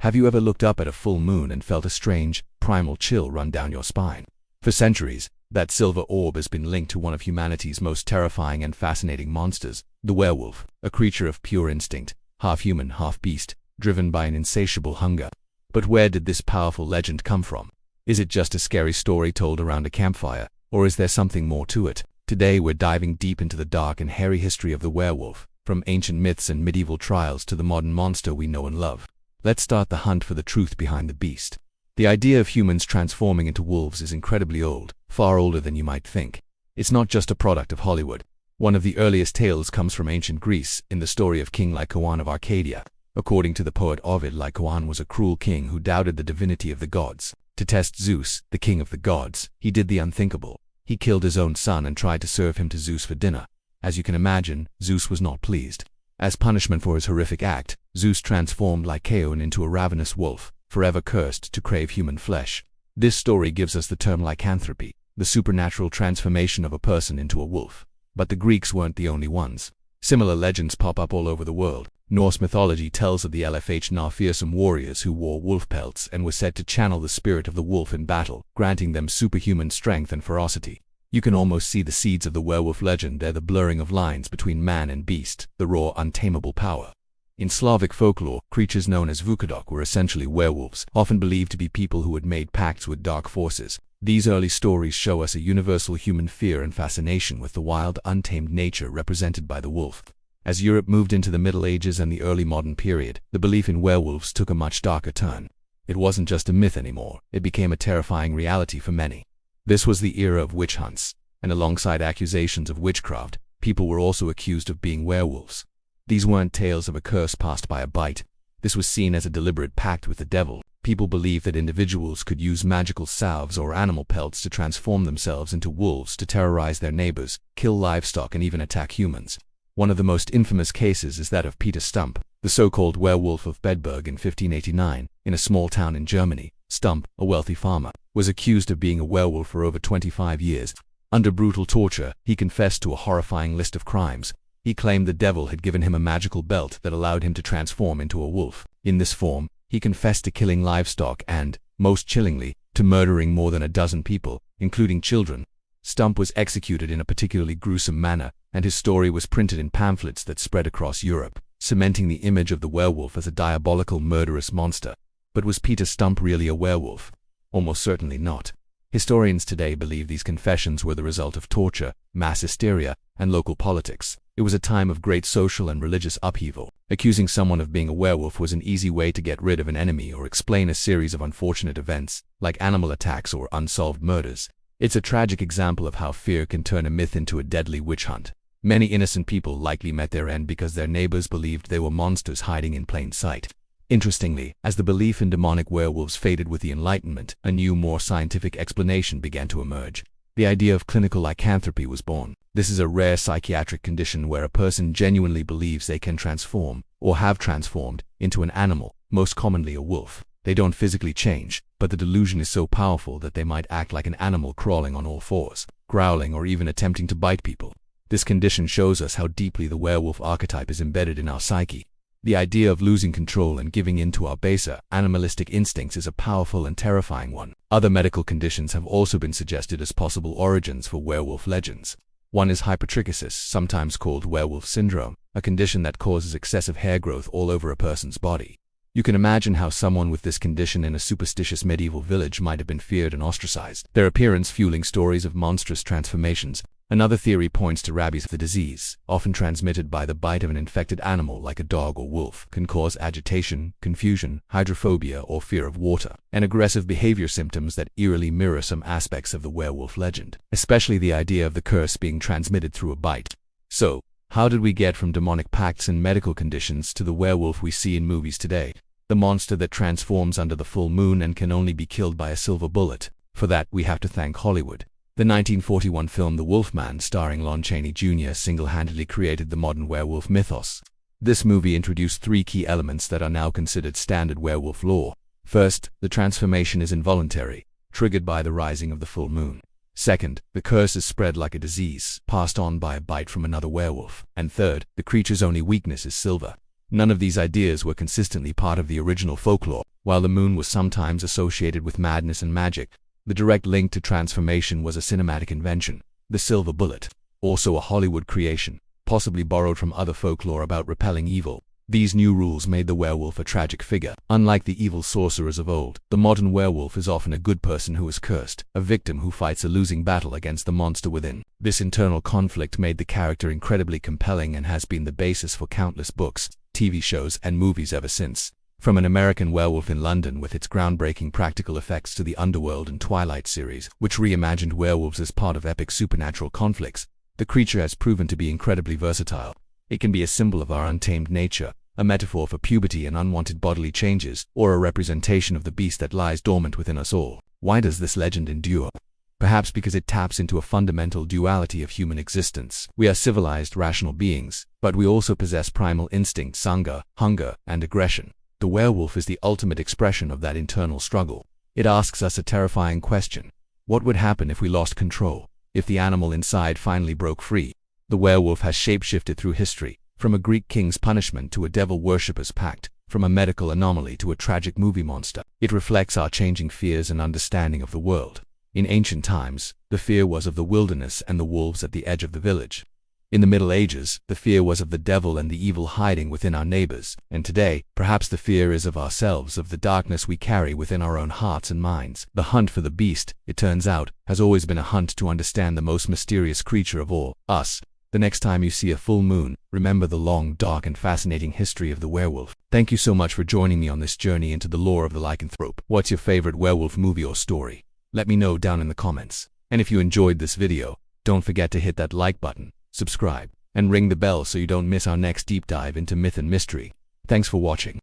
Have you ever looked up at a full moon and felt a strange, primal chill run down your spine? For centuries, that silver orb has been linked to one of humanity's most terrifying and fascinating monsters, the werewolf, a creature of pure instinct, half human, half beast, driven by an insatiable hunger. But where did this powerful legend come from? Is it just a scary story told around a campfire, or is there something more to it? Today we're diving deep into the dark and hairy history of the werewolf, from ancient myths and medieval trials to the modern monster we know and love. Let's start the hunt for the truth behind the beast. The idea of humans transforming into wolves is incredibly old, far older than you might think. It's not just a product of Hollywood. One of the earliest tales comes from ancient Greece, in the story of King Lycaon of Arcadia. According to the poet Ovid, Lycaon was a cruel king who doubted the divinity of the gods. To test Zeus, the king of the gods, he did the unthinkable. He killed his own son and tried to serve him to Zeus for dinner. As you can imagine, Zeus was not pleased. As punishment for his horrific act, Zeus transformed Lycaon into a ravenous wolf, forever cursed to crave human flesh. This story gives us the term lycanthropy, the supernatural transformation of a person into a wolf. But the Greeks weren't the only ones. Similar legends pop up all over the world. Norse mythology tells of the LFHNR fearsome warriors who wore wolf pelts and were said to channel the spirit of the wolf in battle, granting them superhuman strength and ferocity. You can almost see the seeds of the werewolf legend there, the blurring of lines between man and beast, the raw, untamable power. In Slavic folklore, creatures known as Vukadok were essentially werewolves, often believed to be people who had made pacts with dark forces. These early stories show us a universal human fear and fascination with the wild, untamed nature represented by the wolf. As Europe moved into the Middle Ages and the early modern period, the belief in werewolves took a much darker turn. It wasn't just a myth anymore, it became a terrifying reality for many. This was the era of witch hunts, and alongside accusations of witchcraft, people were also accused of being werewolves. These weren't tales of a curse passed by a bite. This was seen as a deliberate pact with the devil. People believed that individuals could use magical salves or animal pelts to transform themselves into wolves to terrorize their neighbors, kill livestock, and even attack humans. One of the most infamous cases is that of Peter Stump, the so-called werewolf of Bedburg in 1589, in a small town in Germany. Stump, a wealthy farmer, was accused of being a werewolf for over 25 years. Under brutal torture, he confessed to a horrifying list of crimes. He claimed the devil had given him a magical belt that allowed him to transform into a wolf. In this form, he confessed to killing livestock and, most chillingly, to murdering more than a dozen people, including children. Stump was executed in a particularly gruesome manner, and his story was printed in pamphlets that spread across Europe, cementing the image of the werewolf as a diabolical, murderous monster. But was Peter Stump really a werewolf? Almost certainly not. Historians today believe these confessions were the result of torture, mass hysteria, and local politics. It was a time of great social and religious upheaval. Accusing someone of being a werewolf was an easy way to get rid of an enemy or explain a series of unfortunate events, like animal attacks or unsolved murders. It's a tragic example of how fear can turn a myth into a deadly witch hunt. Many innocent people likely met their end because their neighbors believed they were monsters hiding in plain sight. Interestingly, as the belief in demonic werewolves faded with the Enlightenment, a new, more scientific explanation began to emerge. The idea of clinical lycanthropy was born. This is a rare psychiatric condition where a person genuinely believes they can transform, or have transformed, into an animal, most commonly a wolf. They don't physically change, but the delusion is so powerful that they might act like an animal crawling on all fours, growling, or even attempting to bite people. This condition shows us how deeply the werewolf archetype is embedded in our psyche. The idea of losing control and giving in to our baser, animalistic instincts is a powerful and terrifying one. Other medical conditions have also been suggested as possible origins for werewolf legends. One is hypertrichosis, sometimes called werewolf syndrome, a condition that causes excessive hair growth all over a person's body. You can imagine how someone with this condition in a superstitious medieval village might have been feared and ostracized, their appearance fueling stories of monstrous transformations. Another theory points to rabies. The disease, often transmitted by the bite of an infected animal like a dog or wolf, can cause agitation, confusion, hydrophobia, or fear of water, and aggressive behavior symptoms that eerily mirror some aspects of the werewolf legend, especially the idea of the curse being transmitted through a bite. So, how did we get from demonic pacts and medical conditions to the werewolf we see in movies today? The monster that transforms under the full moon and can only be killed by a silver bullet. For that, we have to thank Hollywood. The 1941 film The Wolfman, starring Lon Chaney Jr., single-handedly created the modern werewolf mythos. This movie introduced three key elements that are now considered standard werewolf lore. First, the transformation is involuntary, triggered by the rising of the full moon. Second, the curse is spread like a disease, passed on by a bite from another werewolf. And third, the creature's only weakness is silver. None of these ideas were consistently part of the original folklore. While the moon was sometimes associated with madness and magic, the direct link to transformation was a cinematic invention. The silver bullet, also a Hollywood creation, possibly borrowed from other folklore about repelling evil. These new rules made the werewolf a tragic figure. Unlike the evil sorcerers of old, the modern werewolf is often a good person who is cursed, a victim who fights a losing battle against the monster within. This internal conflict made the character incredibly compelling and has been the basis for countless books, TV shows, and movies ever since. From An American Werewolf in London with its groundbreaking practical effects to the Underworld and Twilight series, which reimagined werewolves as part of epic supernatural conflicts, the creature has proven to be incredibly versatile. It can be a symbol of our untamed nature, a metaphor for puberty and unwanted bodily changes, or a representation of the beast that lies dormant within us all. Why does this legend endure? Perhaps because it taps into a fundamental duality of human existence. We are civilized, rational beings, but we also possess primal instincts, hunger, and aggression. The werewolf is the ultimate expression of that internal struggle. It asks us a terrifying question. What would happen if we lost control? If the animal inside finally broke free? The werewolf has shapeshifted through history, from a Greek king's punishment to a devil worshipper's pact, from a medical anomaly to a tragic movie monster. It reflects our changing fears and understanding of the world. In ancient times, the fear was of the wilderness and the wolves at the edge of the village. In the Middle Ages, the fear was of the devil and the evil hiding within our neighbors. And today, perhaps the fear is of ourselves, of the darkness we carry within our own hearts and minds. The hunt for the beast, it turns out, has always been a hunt to understand the most mysterious creature of all, us. The next time you see a full moon, remember the long, dark, and fascinating history of the werewolf. Thank you so much for joining me on this journey into the lore of the lycanthrope. What's your favorite werewolf movie or story? Let me know down in the comments. And if you enjoyed this video, don't forget to hit that like button, subscribe, and ring the bell so you don't miss our next deep dive into myth and mystery. Thanks for watching.